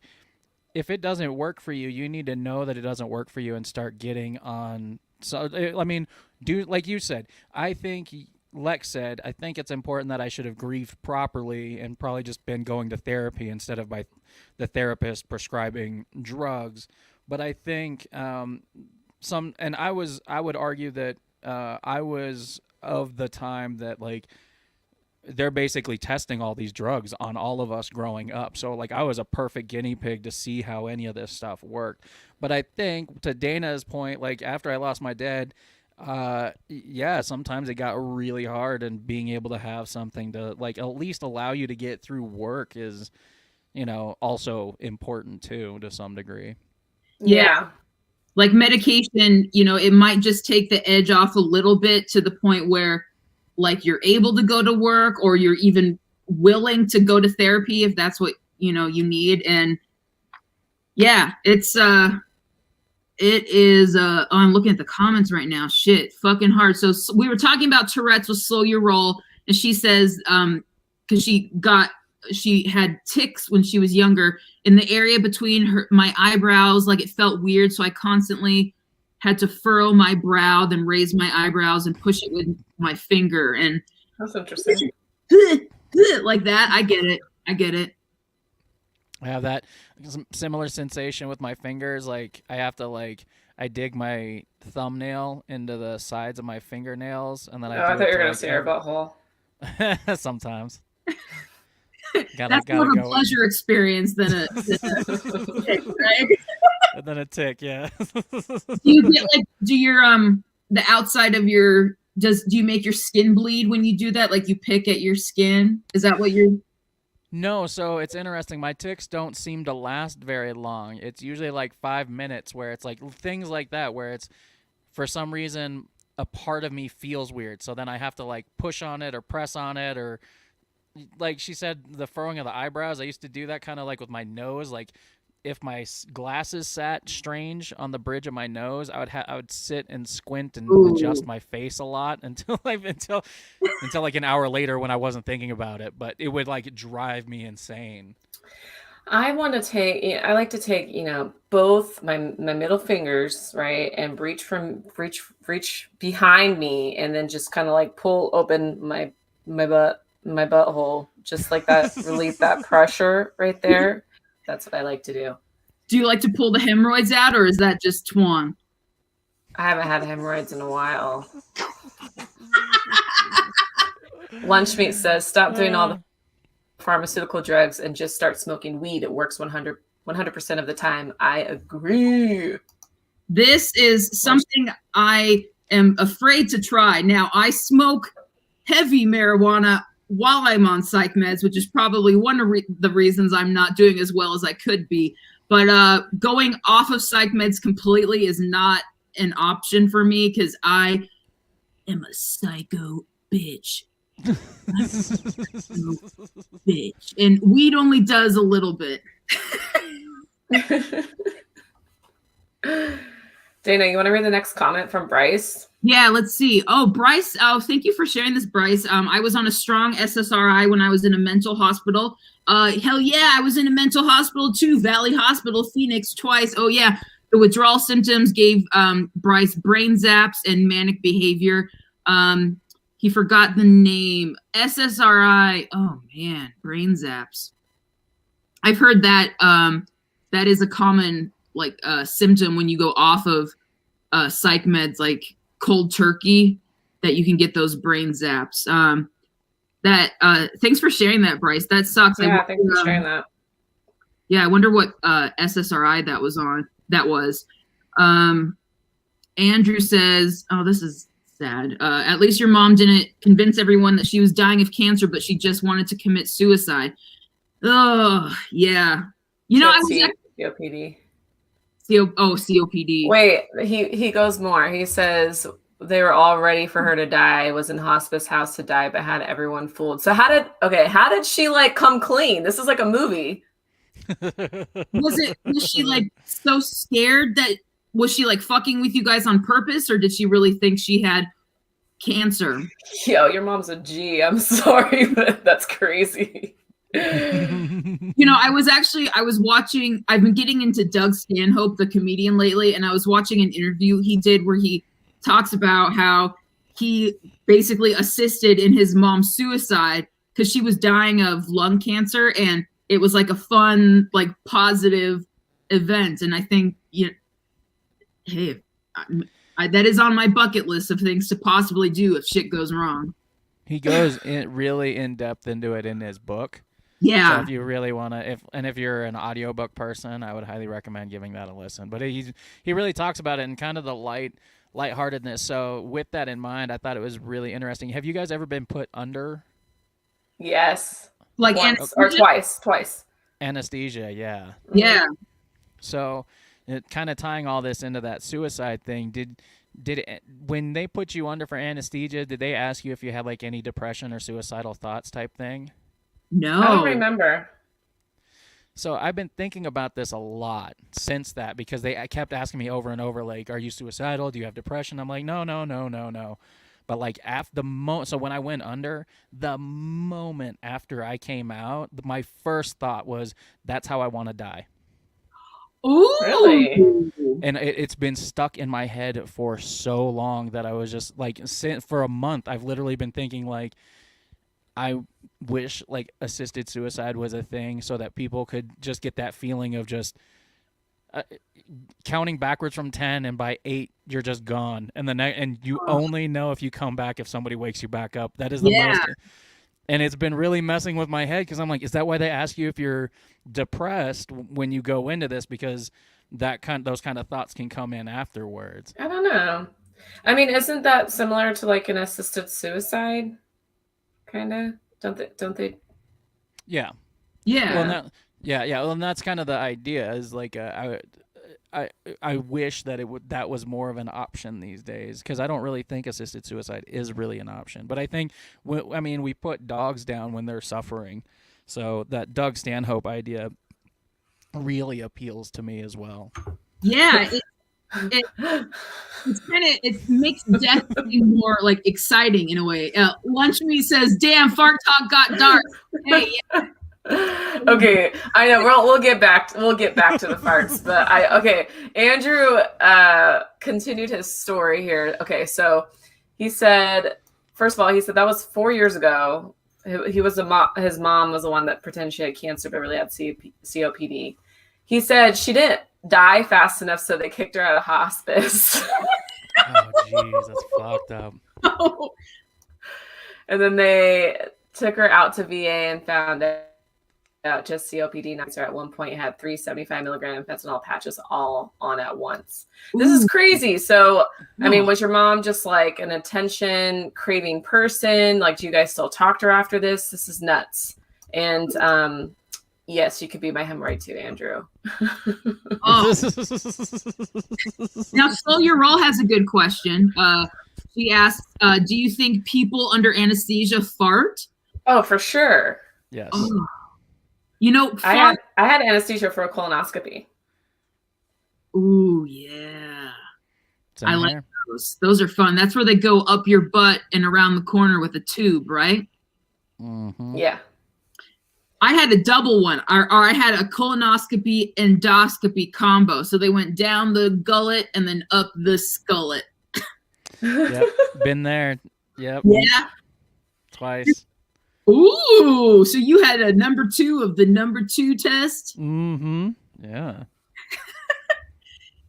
if it doesn't work for you, you need to know that it doesn't work for you and start getting on. So, I mean, like you said, Lex said, I think it's important that I should have grieved properly and probably just been going to therapy instead of by the therapist prescribing drugs. But I think and I would argue that I was of the time that like, they're basically testing all these drugs on all of us growing up. So like, I was a perfect guinea pig to see how any of this stuff worked. But I think to Dana's point, like after I lost my dad, sometimes it got really hard, and being able to have something to like at least allow you to get through work is, also important too, to some degree. Yeah. Like medication, it might just take the edge off a little bit to the point where like you're able to go to work, or you're even willing to go to therapy if that's what you need. And yeah, it is I'm looking at the comments right now. Shit, fucking hard. So we were talking about Tourette's with Slow Your Roll, and she says because she had tics when she was younger in the area between my eyebrows, like it felt weird, so I constantly had to furrow my brow, then raise my eyebrows and push it with my finger. And that's interesting. Like that. I get it. I have that similar sensation with my fingers. Like I have to I dig my thumbnail into the sides of my fingernails, and then I thought you were gonna say your butthole. Sometimes. That's more of a pleasure experience than a tick, right? And then a tick, yeah. Do you get do your the outside of your, do you make your skin bleed when you do that? Like you pick at your skin? Is that what you're? No, so it's interesting. My ticks don't seem to last very long. It's usually like 5 minutes where it's like things like that where it's for some reason a part of me feels weird. So then I have to like push on it or press on it or like she said, the furrowing of the eyebrows. I used to do that kind of like with my nose. Like if my glasses sat strange on the bridge of my nose, I would sit and squint and adjust my face a lot until like an hour later when I wasn't thinking about it. But it would like drive me insane. I like to take, both my middle fingers, right, and reach behind me, and then just kind of like pull open my butthole, just like that, relieve that pressure right there. That's what I like to do. Do you like to pull the hemorrhoids out, or is that just Twan? I haven't had hemorrhoids in a while. Lunchmeat says, stop doing all the pharmaceutical drugs and just start smoking weed. It works 100% of the time. I agree. This is something I am afraid to try. Now, I smoke heavy marijuana while I'm on psych meds, which is probably one of the reasons I'm not doing as well as I could be. But going off of psych meds completely is not an option for me because I am a psycho bitch. Bitch. And weed only does a little bit. Dana, you want to read the next comment from Bryce? Yeah, let's see. Oh, Bryce. Oh, thank you for sharing this, Bryce. I was on a strong SSRI when I was in a mental hospital. Hell yeah, I was in a mental hospital too. Valley Hospital, Phoenix, twice. Oh yeah. The withdrawal symptoms gave Bryce brain zaps and manic behavior. He forgot the name. SSRI. Oh man, brain zaps. I've heard that that is a common like symptom when you go off of psych meds like cold turkey, that you can get those brain zaps. Thanks for sharing that, Bryce. That sucks. Yeah, thanks for sharing that. Yeah, I wonder what SSRI that was on. That was. Andrew says, oh, this is sad. At least your mom didn't convince everyone that she was dying of cancer, but she just wanted to commit suicide. Oh, yeah. You know, I was COPD. COPD. Wait, he goes more. He says they were all ready for her to die, was in hospice house to die, but had everyone fooled. So how did she like come clean? This is like a movie. Was she like so scared that was she like fucking with you guys on purpose, or did she really think she had cancer? Yo, your mom's a G. I'm sorry, but that's crazy. You know, I was watching, I've been getting into Doug Stanhope, the comedian, lately, and I was watching an interview he did where he talks about how he basically assisted in his mom's suicide because she was dying of lung cancer, and it was like a fun, like positive event. And I think, hey, that is on my bucket list of things to possibly do if shit goes wrong. He goes really in depth into it in his book. Yeah. So if you really want to, if you're an audiobook person, I would highly recommend giving that a listen. But he really talks about it in kind of the lightheartedness. So with that in mind, I thought it was really interesting. Have you guys ever been put under? Yes. Like or twice. Anesthesia, yeah. Yeah. So kind of tying all this into that suicide thing, did it, when they put you under for anesthesia, did they ask you if you had like any depression or suicidal thoughts type thing? No. I don't remember. So I've been thinking about this a lot since that, because they kept asking me over and over, like, are you suicidal? Do you have depression? I'm like, no. But like so when I went under, the moment after I came out, my first thought was, that's how I want to die. Ooh. Really? And it's been stuck in my head for so long that I was just like, for a month, I've literally been thinking like, I wish like assisted suicide was a thing so that people could just get that feeling of just counting backwards from 10, and by 8 you're just gone, and and you only know if you come back if somebody wakes you back up. That is the most. And it's been really messing with my head, because I'm like, is that why they ask you if you're depressed when you go into this? Because those kind of thoughts can come in afterwards. I don't know. I mean, isn't that similar to like an assisted suicide? Kind of. Don't they? Yeah. Yeah. Well, yeah. Well, and that's kind of the idea. Is like I wish that that was more of an option these days, because I don't really think assisted suicide is really an option. But I think we put dogs down when they're suffering, so that Doug Stanhope idea really appeals to me as well. Yeah, it makes death seem more like exciting in a way. Lunch Me says, "Damn, fart talk got dark." Hey, yeah. Okay, I know we'll get back to the farts, but Andrew continued his story here. Okay, so he said, first of all, he said that was 4 years ago. He was his mom was the one that pretended she had cancer but really had COPD. He said she didn't die fast enough, so they kicked her out of hospice. Oh, jeez, that's fucked up. Oh. And then they took her out to VA and found out just COPD. Now, at one point, had 375 milligram fentanyl patches all on at once. This is crazy. So, I mean, was your mom just like an attention craving person? Like, do you guys still talk to her after this? This is nuts. And yes, you could be my hemorrhoid too, Andrew. Oh. Now, Slow Your Roll has a good question. She asked, do you think people under anesthesia fart? Oh, for sure. Yes. Oh. You know, I had anesthesia for a colonoscopy. Ooh, yeah. Same I like here. those. Those are fun. That's where they go up your butt and around the corner with a tube, right? Mm-hmm. Yeah. I had a double one, or I had a colonoscopy endoscopy combo. So they went down the gullet and then up the skullet. Yep. Been there. Yep. Yeah. Twice. Ooh, so you had a number 2 of the number 2 test? Mm-hmm. Yeah.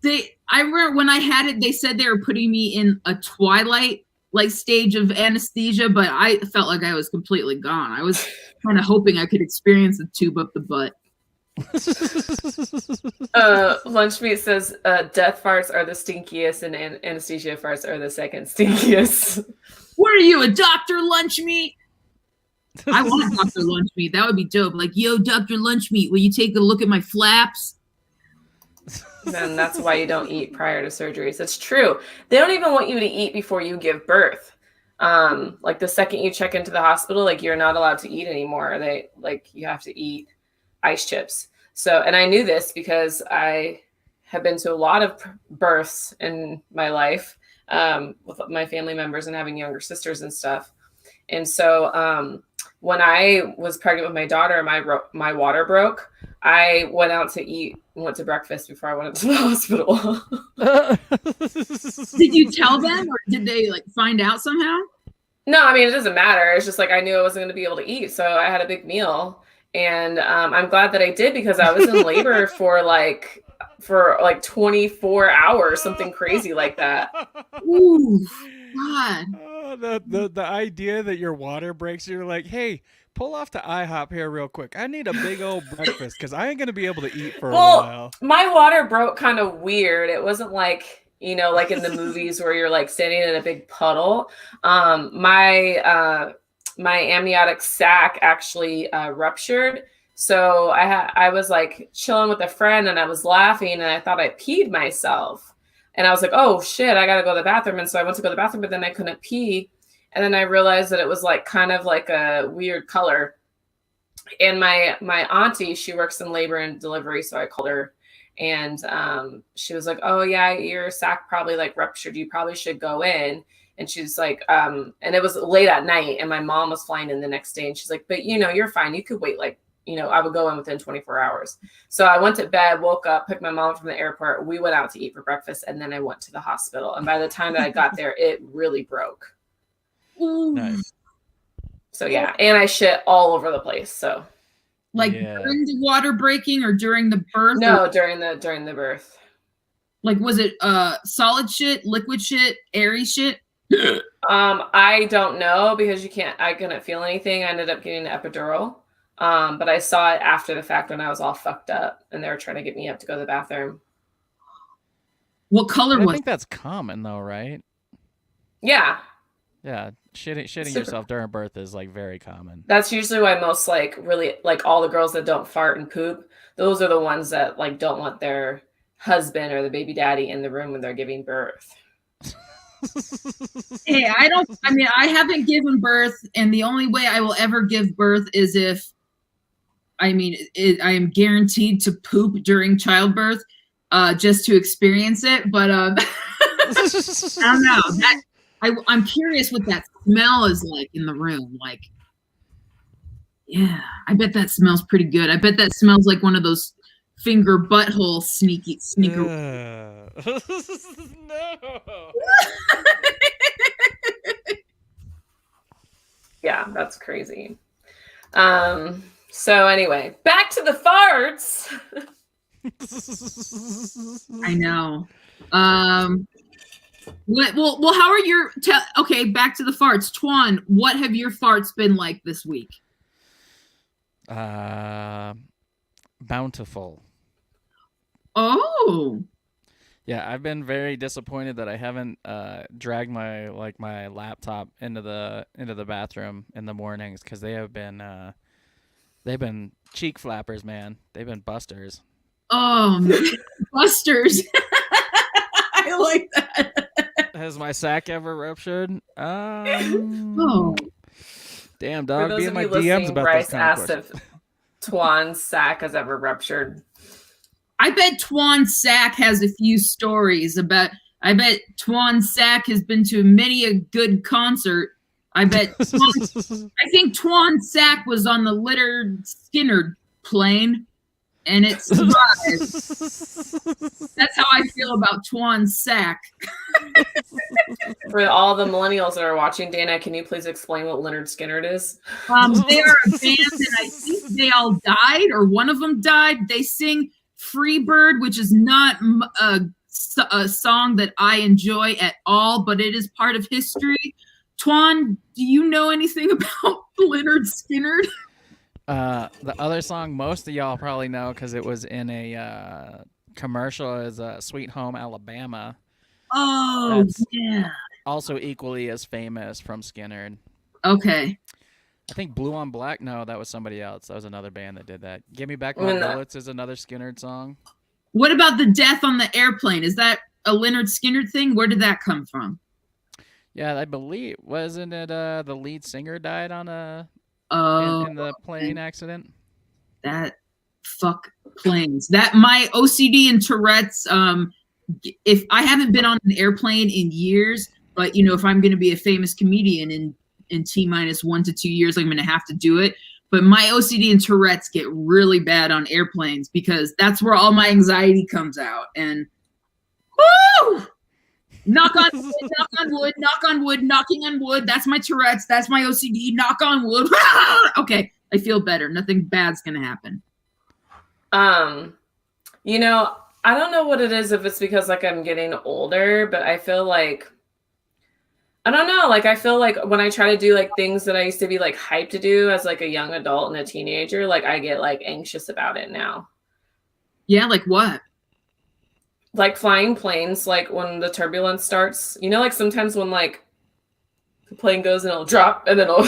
I remember when I had it, they said they were putting me in a twilight like stage of anesthesia, but I felt like I was completely gone. I was kind of hoping I could experience the tube up the butt. Lunch Meat says death farts are the stinkiest and anesthesia farts are the second stinkiest. What are you, a Dr. Lunch Meat? I want Dr. Lunch Meat. That would be dope. Like, yo, Dr. Lunch Meat, will you take a look at my flaps? Then that's why you don't eat prior to surgeries. It's true. They don't even want you to eat before you give birth. Like the second you check into the hospital, like you're not allowed to eat anymore. You have to eat ice chips. So, and I knew this because I have been to a lot of births in my life with my family members and having younger sisters and stuff. And so when I was pregnant with my daughter, my water broke. I went out to eat and went to breakfast before I went into the hospital. Did you tell them, or did they like find out somehow? No, I mean, it doesn't matter. It's just like I knew I wasn't going to be able to eat. So I had a big meal. And I'm glad that I did, because I was in labor for like 24 hours, something crazy like that. Ooh, God. The idea that your water breaks, you're like, hey, pull off to IHOP here real quick. I need a big old breakfast because I ain't going to be able to eat for a while. My water broke kind of weird. It wasn't like, like in the movies where you're like standing in a big puddle. My amniotic sac actually ruptured. So I was like chilling with a friend and I was laughing and I thought I peed myself. And I was like, oh shit, I got to go to the bathroom. And so I went to go to the bathroom, but then I couldn't pee. And then I realized that it was like kind of like a weird color. And my auntie, she works in labor and delivery. So I called her and she was like, oh yeah, your sac probably like ruptured. You probably should go in. And she's like, and it was late at night and my mom was flying in the next day. And she's like, but you're fine. You could wait like, I would go in within 24 hours. So I went to bed, woke up, picked my mom from the airport. We went out to eat for breakfast. And then I went to the hospital. And by the time that I got there, it really broke. Nice. So yeah. And I shit all over the place. So like during the water breaking or during the birth? No, during the birth. Like, was it solid shit, liquid shit, airy shit? I don't know because I couldn't feel anything. I ended up getting an epidural. But I saw it after the fact when I was all fucked up and they were trying to get me up to go to the bathroom. What color was it? I think that's common though, right? Yeah. Yeah, shitting yourself during birth is like very common. That's usually why most like really like all the girls that don't fart and poop, those are the ones that like don't want their husband or the baby daddy in the room when they're giving birth. Hey, I haven't given birth, and the only way I will ever give birth is if, I am guaranteed to poop during childbirth, just to experience it. But I don't know. I'm curious what that smell is like in the room. Like, yeah, I bet that smells pretty good. I bet that smells like one of those finger butthole sneaker. No. Yeah, that's crazy. So anyway, back to the farts. I know. Well, how are your okay, back to the farts. Twan, what have your farts been like this week? Bountiful. Oh. Yeah, I've been very disappointed that I haven't dragged my laptop into the bathroom in the mornings, because they've been cheek flappers, man. They've been busters. Oh, man. Busters. I like that. Has my sack ever ruptured? Oh. Damn, For dog. those Be in of my you DMs listening, about Bryce this kind of asked question. if Twan's sack has ever ruptured. I bet Twan Sack has a few stories about. I bet Twan Sack has been to many a good concert. I bet. I think Twan Sack was on the Leonard Skynyrd plane, and it survived. That's how I feel about Twan Sack. For all the millennials that are watching, Dana, can you please explain what Leonard Skynyrd is? They are a band, and I think they all died, or one of them died. They sing Freebird, which is not a song that I enjoy at all, but it is part of history. Twan, do you know anything about Leonard Skynyrd? The other song most of y'all probably know, because it was in a commercial, is Sweet Home Alabama. Oh, That's yeah. also equally as famous from Skynyrd. Okay. I think Blue on Black. No, that was somebody else. That was another band that did that. Give Me Back My Bullets is another Skynyrd song. What about the death on the airplane? Is that a Leonard Skynyrd thing? Where did that come from? Yeah, I believe, wasn't it the lead singer died on in the plane accident? That fuck planes. That my OCD and Tourette's. If I haven't been on an airplane in years, but if I'm going to be a famous comedian in T-minus 1 to 2 years, I'm going to have to do it. But my OCD and Tourette's get really bad on airplanes, because that's where all my anxiety comes out. And woo! Knock on wood, knock on wood, knock on wood, knocking on wood. That's my Tourette's. That's my OCD. Knock on wood. Okay, I feel better. Nothing bad's going to happen. I don't know what it is, if it's because like I'm getting older, but I feel like, I don't know, like I feel like when I try to do like things that I used to be like hyped to do as like a young adult and a teenager, like I get like anxious about it now. Yeah, like what? Like flying planes, like when the turbulence starts, like sometimes when like the plane goes and it'll drop and then it'll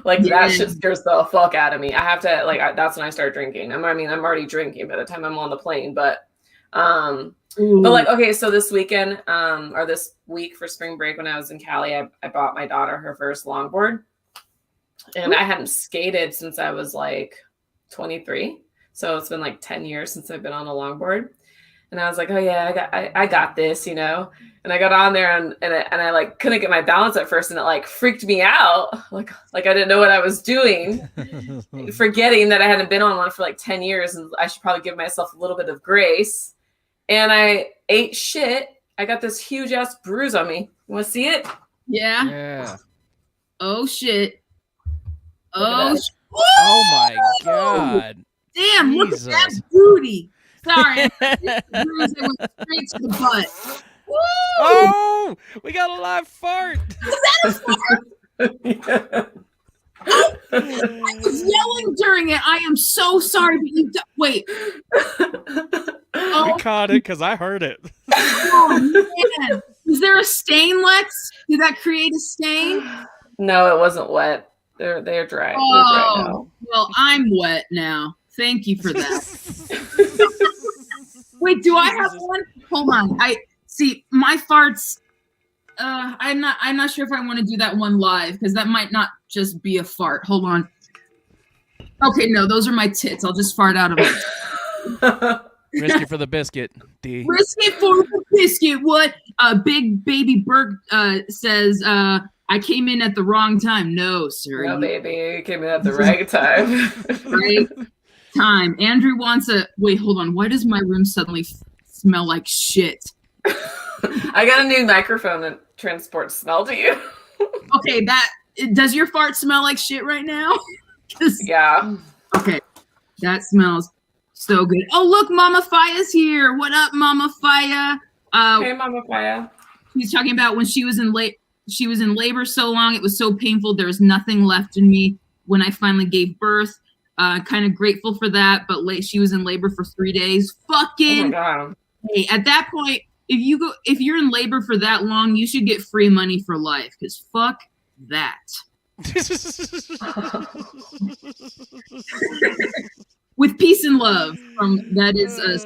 that shit scares the fuck out of me. I have to that's when I start drinking. I'm already drinking by the time I'm on the plane, but like, okay, so this weekend, or this week for spring break when I was in Cali, I bought my daughter her first longboard, and I hadn't skated since I was like 23. So it's been like 10 years since I've been on a longboard. And I was like, oh yeah, I got this, And I got on there and I like couldn't get my balance at first, and it like freaked me out. Like I didn't know what I was doing, forgetting that I hadn't been on one for like 10 years and I should probably give myself a little bit of grace. And I ate shit. I got this huge ass bruise on me. You want to see it? Yeah. Yeah. Oh shit. Oh my god. Damn, Jesus. look at that booty. Sorry. It went straight to the butt. Woo! Oh, we got a live fart. Is that a fart? Yeah. I was yelling during it. I am so sorry, but you wait. We caught it because I heard it. Oh man, is there there a stain, Lex? Did that create a stain? No, it wasn't wet. They're dry. Oh, They're dry now. well, I'm wet now. Thank you for that. Wait, do I have one? Hold on. I see my farts. I'm not sure if I want to do that one live because that might not just be a fart. Hold on. Okay, no, those are my tits. I'll just fart out of it. Risky for the biscuit, D. Risky for the biscuit. What? Big Baby Burke says, I came in at the wrong time. No, sir. No, baby. You came in at the right time. Right time. Andrew wants a... Wait, hold on. Why does my room suddenly smell like shit? I got a new microphone that transports smell to you. Okay, does your fart smell like shit right now? Yeah. Okay, that smells so good. Oh, look, Mama Faya's here. What up, Mama Faya? Hey, Mama Faya. He's talking about when she was in labor so long, it was so painful. There was nothing left in me when I finally gave birth. Kind of grateful for that, but she was in labor for 3 days. Fucking. Oh my God. Hey, at that point, if you're in labor for that long, you should get free money for life. Because fuck that. With peace and love. That is a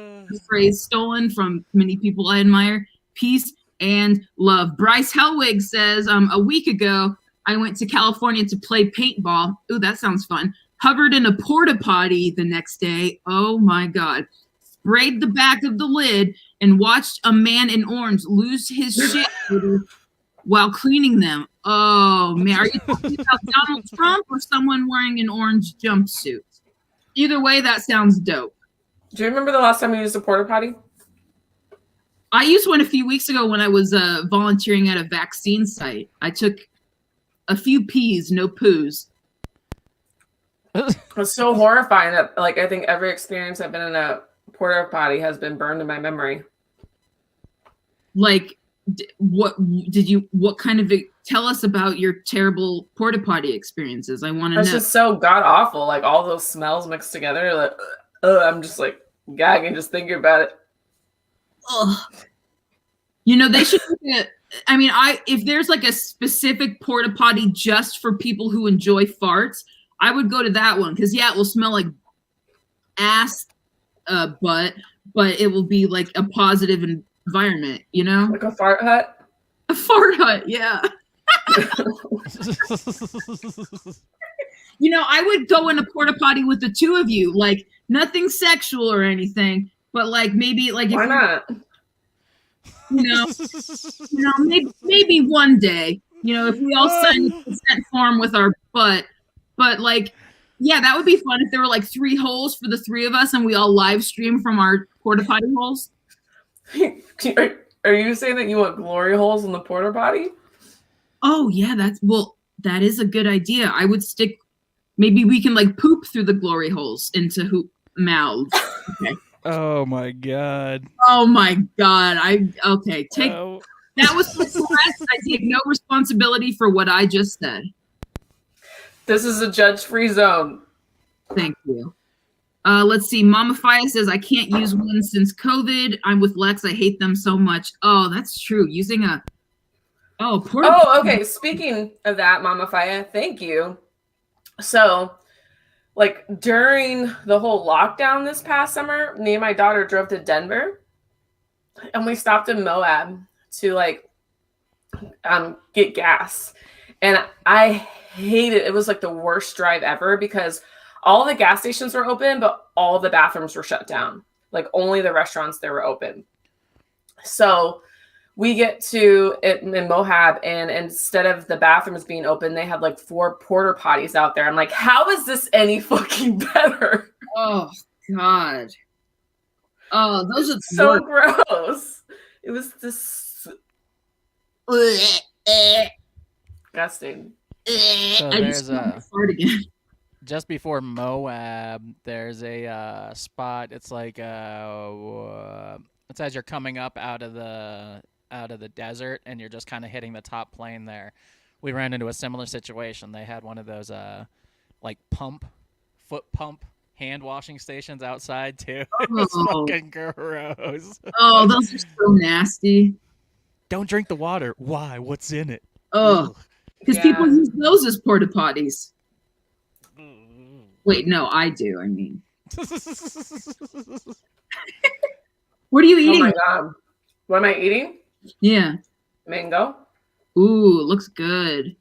phrase stolen from many people I admire. Peace and love. Bryce Helwig says, a week ago, I went to California to play paintball. Ooh, that sounds fun. Hovered in a porta potty the next day. Oh my God. Sprayed the back of the lid and watched a man in orange lose his shit while cleaning them. Oh man, are you talking about Donald Trump or someone wearing an orange jumpsuit? Either way, that sounds dope. Do you remember the last time you used a porta potty? I used one a few weeks ago when I was volunteering at a vaccine site. I took a few pees, no poos. It's so horrifying that, like, I think every experience I've been in a porta potty has been burned in my memory. Like, what kind of, tell us about your terrible porta potty experiences. I want to know. It's just so god awful. Like, all those smells mixed together. Like, I'm just like gagging just thinking about it. Ugh. You know, they should. If there's like a specific porta potty just for people who enjoy farts, I would go to that one because it will smell like ass, but it will be like a positive environment. You know, like a fart hut. A fart hut, yeah. You know, I would go in a porta potty with the two of you, like nothing sexual or anything, but like maybe like why not? Maybe one day, if we all signed a consent form with our butt. But like, yeah, that would be fun if there were like 3 holes for the 3 of us and we all live stream from our porta potty holes. Are you saying that you want glory holes in the porta potty? Oh yeah, that is a good idea. I would maybe we can like poop through the glory holes into mouths. Okay. Oh my God. Oh my God. That was the Tourette's. I take no responsibility for what I just said. This is a judge-free zone. Thank you. Let's see. Mama Faya says, I can't use one since COVID. I'm with Lex. I hate them so much. Oh, that's true. Using okay. Speaking of that, Mama Faya, thank you. So, like, during the whole lockdown this past summer, me and my daughter drove to Denver, and we stopped in Moab to, like, get gas. And I hate it. It was like the worst drive ever because all the gas stations were open, but all the bathrooms were shut down. Like only the restaurants there were open. So we get to it in Moab, and instead of the bathrooms being open, they had like 4 porta potties out there. I'm like, how is this any fucking better? Oh God. Oh, those are so gross. It was just disgusting. So there's just before Moab, there's a spot. It's like it's as you're coming up out of the desert, and you're just kind of hitting the top plane there. We ran into a similar situation. They had one of those like foot pump hand washing stations outside too. It was fucking gross. Oh, those are so nasty. Don't drink the water. Why? What's in it? Oh, because Yeah. people use those as porta potties. Wait, no, I do. I mean, what are you Oh eating? my god. What am I eating? Yeah. Mango. Ooh, looks good.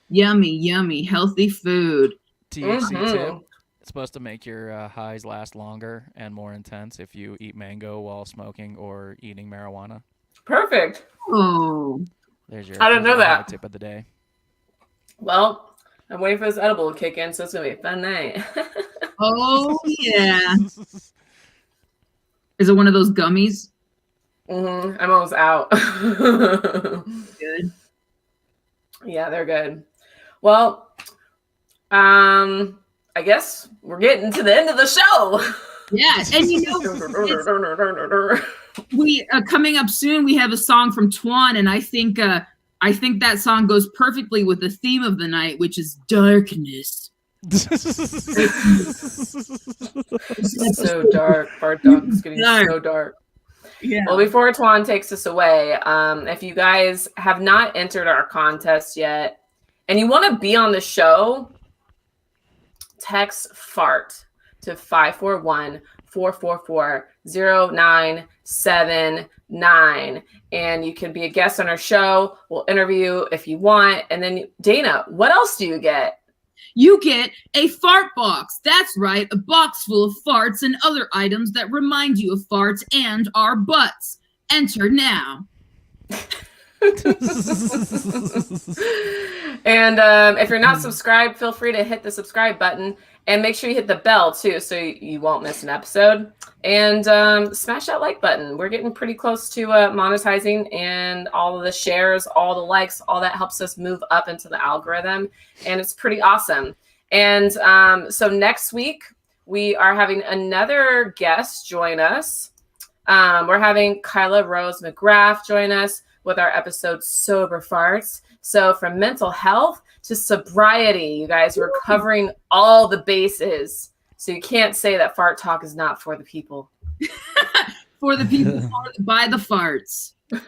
Yummy, yummy, healthy food. THC Mhm. tip. It's supposed to make your highs last longer and more intense if you eat mango while smoking or eating marijuana. Perfect. Oh, There's your. I didn't there's know your high that. tip of the day. Well, I'm waiting for this edible to kick in, so it's gonna be a fun night. oh yeah. Is it one of those gummies? I'm almost out. Good. Yeah, they're good. Well, I guess we're getting to the end of the show. Yeah, and you know, we coming up soon. We have a song from Twan, and I think that song goes perfectly with the theme of the night, which is darkness. It's so dark. Bart Dunk's getting so dark. Yeah. Well, before Twan takes us away, if you guys have not entered our contest yet and you want to be on the show, text FART to 541-444-0979 and you can be a guest on our show. We'll interview if you want. And then Dana, what else do you get? You get a fart box. That's right, a box full of farts and other items that remind you of farts and our butts. Enter now. And if you're not subscribed, feel free to hit the subscribe button and make sure you hit the bell too so you won't miss an episode. And smash that like button. We're getting pretty close to monetizing, and all of the shares, all the likes, all that helps us move up into the algorithm, and it's pretty awesome. And so next week we are having another guest join us. We're having Kyla Rose McGrath join us with our episode Sober Farts. So from mental health to sobriety, you guys, we're covering all the bases. So you can't say that fart talk is not for the people. For the people by the farts. All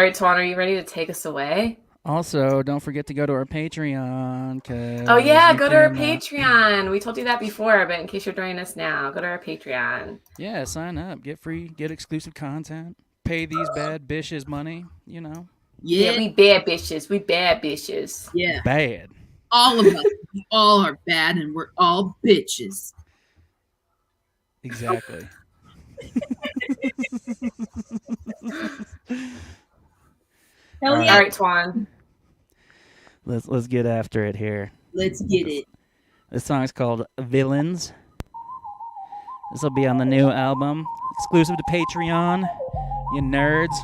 right, Twan, are you ready to take us away? Also, don't forget to go to our Patreon. Oh yeah, go to our Patreon. We told you that before, but in case you're joining us now, go to our Patreon. Yeah, sign up. Get free, get exclusive content. Pay these bad bitches money, you know. Yeah, we bad bitches. We bad bitches. Yeah. Bad. All of us. We all are bad and we're all bitches. Exactly. Hell yeah. All right, Twan. Let's get after it here. Let's get it. This song is called Villains. This will be on the new album, exclusive to Patreon, you nerds.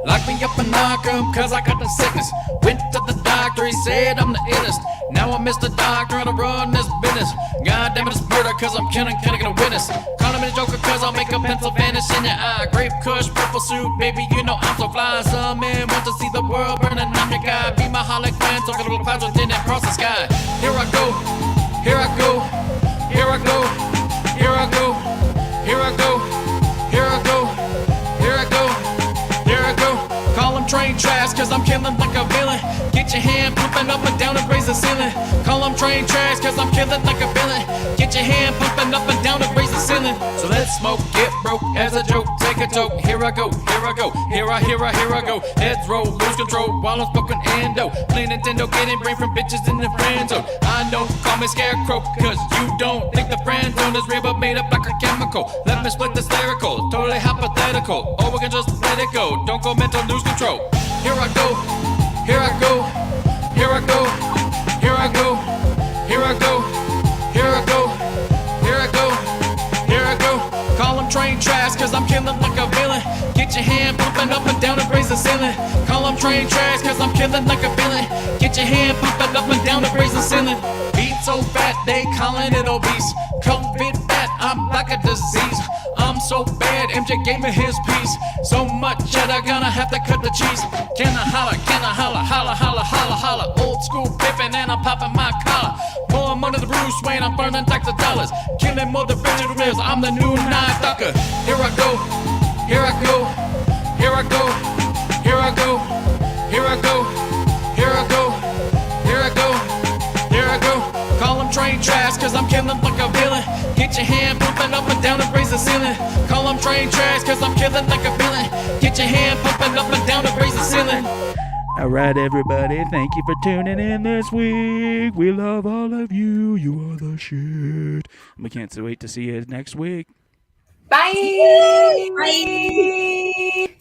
Lock me up and knock 'em, cause I got the sickness. Went to the doctor, he said I'm the illest. Now I miss the doctor and I run this business. God damn it, it's murder cause I'm killing, can I get a witness? Call him a joker cause I'll make a pencil vanish in your eye. Grape kush, purple suit, baby, you know I'm so fly. Some men want to see the world burning, I'm your guy. Be my hologram, talking little clouds within and cross the sky. Here I go, here I go, here I go, here I go, here I go, here I go, here I go. Here I go, call them train trash, cause I'm killing like a villain. Get your hand pumping up and down and raise the ceiling. Call them train trash, cause I'm killing like a villain. Get your hand pumping up and down and raise the ceiling. So let's smoke, get broke, as a joke, take a toke. Here I go, here I go, here I go. Heads roll, lose control, while I'm smoking endo. Play Nintendo, getting brain from bitches in the friend zone. I know, call me scarecrow, cause you don't think the friend zone is real, but made up like a chemical. Let me split this lyrical, totally hypothetical. Or we can just let it go. Don't go mental, lose control. Here I go, here I go, here I go, here I go, here I go, here I go, here I go, here I go. Call them train trash, cause I'm killing like a villain. Get your hand pumping up and down and raise the ceiling. Call them train trash, cause I'm killing like a villain. Get your hand pumping up and down and raise the ceiling. Beat so fat, they calling it obese. COVID fat, I'm like a disease. I'm so bad, MJ gave me his piece. So much cheddar, gonna have to cut the cheese. Can I holla, holla, holla, holla, holla. Old school pippin' and I'm popping my collar. Pour 'em under the roof, Twain, I'm burning stacks of dollars. Killing more than billions. I'm the new nine ducker. Here I go, here I go, here I go, here I go, here I go, here I go, here I go, here I go. Call them train trash, cause I'm killing like a villain. Get your hand pumping up and down and raise the ceiling. Call them train trash, cause I'm killing like a villain. Get your hand pumping up and down and raise the ceiling. All right, everybody. Thank you for tuning in this week. We love all of you. You are the shit. We can't wait to see you next week. Bye. Bye.